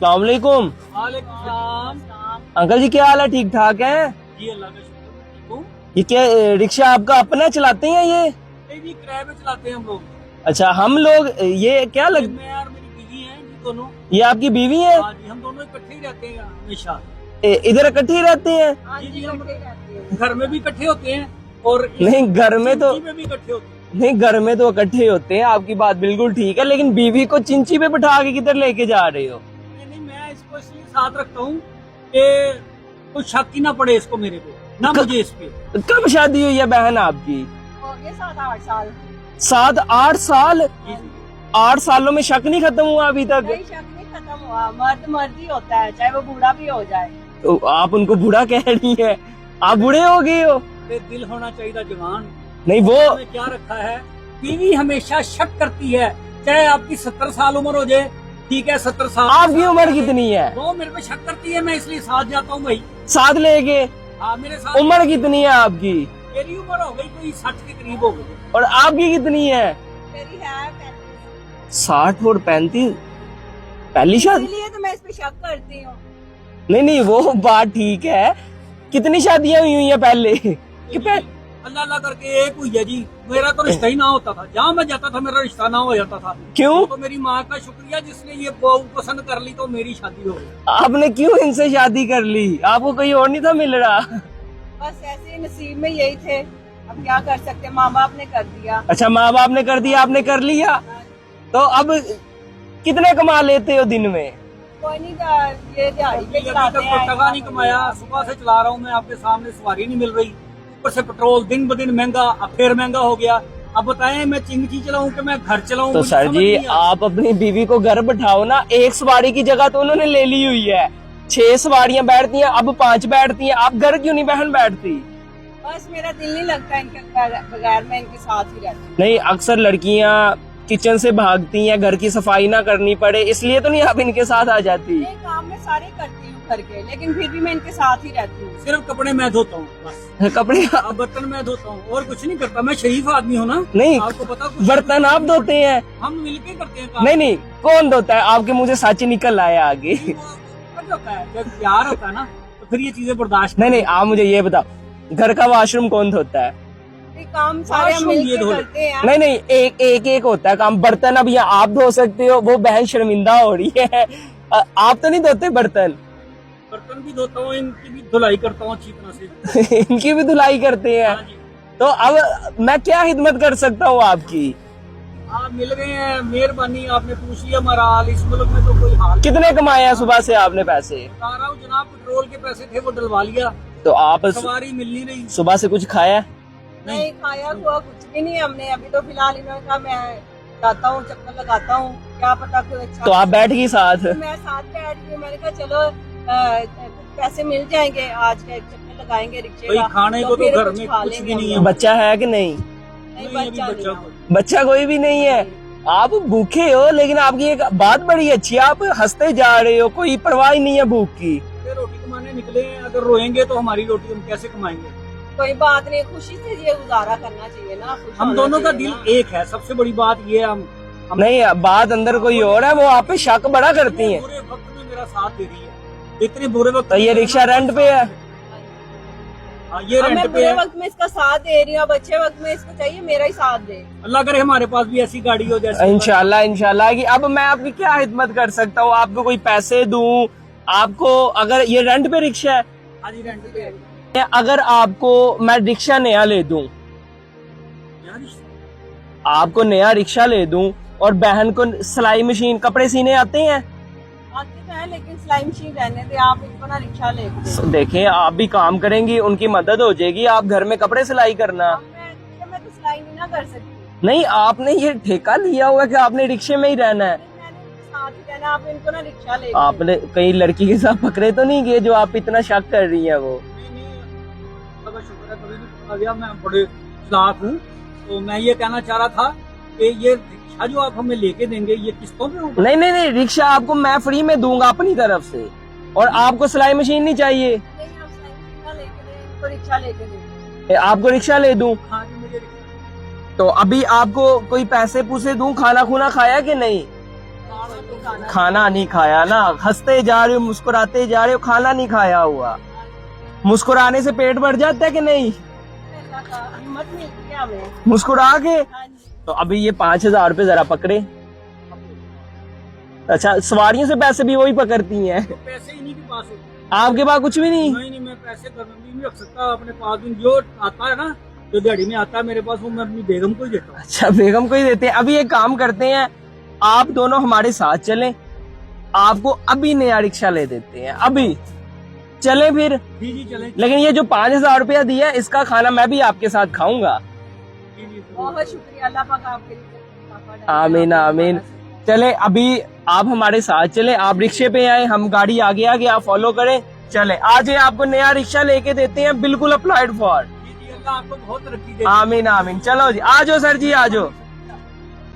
अस्सलाम वालेकुम। अंकल जी क्या हाल है, ठीक ठाक है? जी अल्लाह का शुक्र, ठीक हूँ। ये क्या रिक्शा आपका अपना चलाते हैं ये? नहीं जी, किराए पे चलाते हैं हम लोग। अच्छा, हम लोग ये क्या लग मैं और मेरी बीवी हैं जी, दोनों। ये आपकी बीवी है? हाँ जी, हम दोनों इकट्ठे ही रहते हैं हमेशा। इधर इकट्ठे ही रहते हैं? जी जी, हम घर में भी इकट्ठे होते हैं और नहीं, घर में तो में भी इकट्ठे होते हैं। नहीं, घर में तो इकट्ठे ही होते हैं, आपकी बात बिल्कुल ठीक है, लेकिन बीवी को चिंची पे बिठा के किधर लेके जा रहे हो? नहीं नहीं, मैं इसको इसलिए साथ रखता हूँ कि कोई शक ही ना पड़े इसको मेरे पे, ना मुझे इस पे। कब शादी हुई है बहन आपकी? हो गए 7-8 साल। 7-8 साल? जी जी। 8 सालों में शक नहीं खत्म हुआ अभी तक? नहीं, शक नहीं खत्म हुआ। मर्द मर्द ही होता है, चाहे वो बूढ़ा भी हो जाए। तो आप उनको बूढ़ा कह रही है, आप बूढ़े हो गए हो? ये दिल होना चाहिए जवान। नहीं वो में क्या रखा है, बीवी हमेशा शक करती है, चाहे आपकी 70 साल उम्र हो जाए, ठीक है 70 साल। आपकी उम्र कितनी है? वो मेरे पे शक करती है, मैं इसलिए साथ जाता हूँ भाई। साथ लेके? हाँ, मेरे साथ। उम्र कितनी है आपकी? मेरी उम्र हो गई कोई 60 के करीब हो गई। और आपकी कितनी है? मेरी है 35। 60 और 35? पहली शादी? इसलिए तो मैं इस पे शक करती हूँ। नहीं नहीं, वो बात ठीक है, कितनी शादियां हुई है पहले कि अल्लाह अल्लाह करके एक हुई है जी। मेरा तो रिश्ता ही ना होता था, जहाँ मैं जाता था मेरा रिश्ता ना हो जाता था। क्यों? तो मेरी माँ का शुक्रिया जिसने ये बहू पसंद कर ली तो मेरी शादी हो गई। आपने क्यों इनसे शादी कर ली? आपको कोई और नहीं था मिल रहा? बस ऐसे ही नसीब में यही थे, अब क्या कर सकते, माँ बाप ने कर दिया। अच्छा, माँ बाप ने कर दिया, आपने कर लिया। तो अब कितने कमा लेते हो दिन में? कोई नहीं, ये दिहाड़ी पे अभी चलाते तक कोई टका नहीं कमाया, सुबह से चला रहा हूँ मैं, आपके सामने सवारी नहीं मिल रही, ऊपर से पेट्रोल दिन ब दिन महंगा, अब फिर महंगा हो गया। अब बताएं मैं चिंगची चलाऊं कि मैं घर चलाऊं? तो सर जी, आप अपनी बीवी को घर बैठाओ ना, एक सवारी की जगह तो उन्होंने ले ली हुई है, 6 सवारियां बैठती हैं, अब 5 बैठती हैं, आप घर क्यों नहीं बहन बैठती? बस मेरा दिल नहीं लगता इनके बगैर, मैं इनके साथ ही रहती नहीं, अक्सर लड़कियां किचन से भागती हैं, घर की सफाई ना करनी पड़े, इसलिए तो नहीं आप इनके साथ आ जाती? हूँ। काम मैं सारे करती हूँ घर के, लेकिन फिर भी मैं इनके साथ ही रहती हूँ। सिर्फ कपड़े मैं धोता हूँ बस, कपड़े? अब बर्तन मैं धोता हूँ और कुछ नहीं करता। मैं शरीफ आदमी हूँ ना। नहीं, आपको पता, कुछ बर्तन आप धोते हैं? हम मिलके करते हैं काम। नहीं नहीं, कौन धोता है? आपके मुंह से सच निकल आया आगे। कब होता है, जब प्यार होता है ना तो फिर ये चीजें बर्दाश्त नहीं नहीं, आप मुझे ये बताओ, घर का वॉशरूम कौन धोता है? ये काम सारे हम वाशरूम ये मिलके धो ले। करते हैं। नहीं नहीं, एक होता है काम। बर्तन अब यहाँ आप धो सकते हो, वो बहन शर्मिंदा हो रही है, आप तो नहीं धोते बर्तन? बर्तन भी धोता हूँ, इनकी भी धुलाई करता हूँ अच्छी तरह से। इनकी भी धुलाई करते हैं? हाँ जी। तो अब मैं क्या खिदमत कर सकता हूँ आपकी? आप मिल गए हैं, मेहरबानी, आपने पूछ लिया हमारा हाल। इस मुल्क में तो कोई हाल कितने कमाए हैं सुबह से आपने पैसे? बता रहा हूँ जनाब, पेट्रोल के पैसे थे वो डलवा लिया, तो आप सवारी मिल नहीं रही। सुबह से कुछ खाया? नहीं खाया हुआ कुछ भी नहीं हमने अभी, तो फिलहाल इन्होंने कहा मैं जाता हूँ, चक्कर लगाता हूँ, क्या पता कोई अच्छा। तो आप बैठ गई साथ? मैं साथ बैठ गई, मैंने कहा चलो पैसे मिल जाएंगे, आज का एक चक्कर लगाएंगे रिक्शे भाई का, खाने को तो फिर घर कुछ में खा कुछ लेंगे भी नहीं हम है। लोग। बच्चा है कि नहीं? नहीं, नहीं, अभी बच्चा बच्चा नहीं। बच्चा कोई भी नहीं है? आप भूखे हो, लेकिन आपकी एक बात बड़ी अच्छी है, आप हंसते जा रहे हो, कोई परवाह ही नहीं है भूख की। अरे रोटी कमाने निकले हैं, अगर रोएंगे तो हमारी रोटी हम कैसे कमाएंगे? कोई बात नहीं, खुशी से ये गुजारा करना चाहिए ना, खुश हम होना दोनों का चाहिए दिल ना। एक है, सबसे बड़ी बात ये है। हम नहीं, बात अंदर कोई और है, वो आप पे शक बड़ा करती इतने हैं। बुरे वक्त में मेरा साथ दे रही है, इतने बुरे वक्त तो ये में रिक्शा रेंट पे है? हाँ, ये अब मैं रेंट पे बुरे है। वक्त में इसका साथ दे रही हूँ, अब अच्छे वक्त में इसको चाहिए मेरा ही साथ दे। अल्लाह करे हमारे पास भी ऐसी गाड़ी हो जैसे। इंशाल्लाह इंशाल्लाह। कि अब मैं आपकी क्या खिदमत कर सकता हूँ? आपको कोई पैसे दूं? आपको अगर ये रेंट पे रिक्शा है, हाँ जी, रेंट पे है। अगर आपको मैं रिक्शा नया ले दूं, यार, आपको नया रिक्शा ले दूं और बहन को सिलाई मशीन, कपड़े सीने आते हैं? आते तो है, लेकिन सिलाई मशीन रहने दे, आप इनको ना रिक्शा ले दे। देखें, आप भी काम करेंगी, उनकी मदद हो जाएगी, आप घर में कपड़े सिलाई करना। मैं तो सिलाई नहीं ना कर सकती, नहीं, आपने ये ठेका लिया हुआ है कि आपने रिक्शे में ही रहना है? मैंने इनके साथ ही रहना, आप इनको ना रिक्शा ले दे। आपने कहीं लड़की के साथ पकड़े तो नहीं गए जो आप इतना शक कर रही है? वो नहीं, अल्लाह का शुक्र है, कभी नहीं आ गया। मैं बड़े खिलाफ हूँ। तो मैं ये कहना चाह रहा था कि ये रिक्शा जो आप हमें लेके देंगे, ये किस्तों पे होगा? नहीं नहीं नहीं, रिक्शा आपको मैं फ्री में दूंगा अपनी तरफ से, और आपको सिलाई मशीन नहीं चाहिए? नहीं, आप सिलाई मशीन ना लेके दे, इनको रिक्शा लेके दे। आपको रिक्शा ले दूं? हाँ जी, मुझे रिक्शा। तो अभी आपको कोई पैसे पूसे दूं? खाना खुना खाया कि नहीं? खाना तो खाना खाना नहीं खाया ना, हंसते जा रहे हो, मुस्कुराते जा रहे हो, खाना नहीं खाया हुआ। मुस्कुराने से पेट भर जाता है कि नहीं? अल्लाह का हिम्मत मिलती है हमें। मुस्कुरा के। हाँ जी। तो अभी ये 5,000 रुपए जरा पकड़े। अच्छा, सवारियों से पैसे भी वही पकड़ती हैं? पैसे इन्हीं के पास होते हैं। आपके पास कुछ भी नहीं? नहीं, मैं पैसे घर में भी नहीं रख सकता अपने पास। दिन जो आता है ना, जो दिहाड़ी में आता है मेरे पास, वो मैं अपनी बेगम को ही देता हूँ। अच्छा, बेगम को ही देते हैं। अभी एक काम करते हैं, आप दोनों हमारे साथ चलें, आपको अभी नया रिक्शा ले देते हैं। अभी चले फिर। जी जी चले। लेकिन ये जो 5,000 रुपया दिया है, इसका खाना मैं भी आपके साथ खाऊंगा। जी जी जरूर। बहुत शुक्रिया, अल्लाह पाक आपके लिए। आमीन आमीन। चले, अभी आप हमारे साथ चले, आप रिक्शे पे आए, हम गाड़ी आगे आगे, आप फॉलो करें। चले, आज ये आपको नया रिक्शा लेके देते हैं, बिल्कुल अप्लाइड फॉर। जी जी, अल्लाह आपको बहुत तरक्की दे। आमीन आमीन। चलो जी, आ जाओ सर जी, आ जाओ।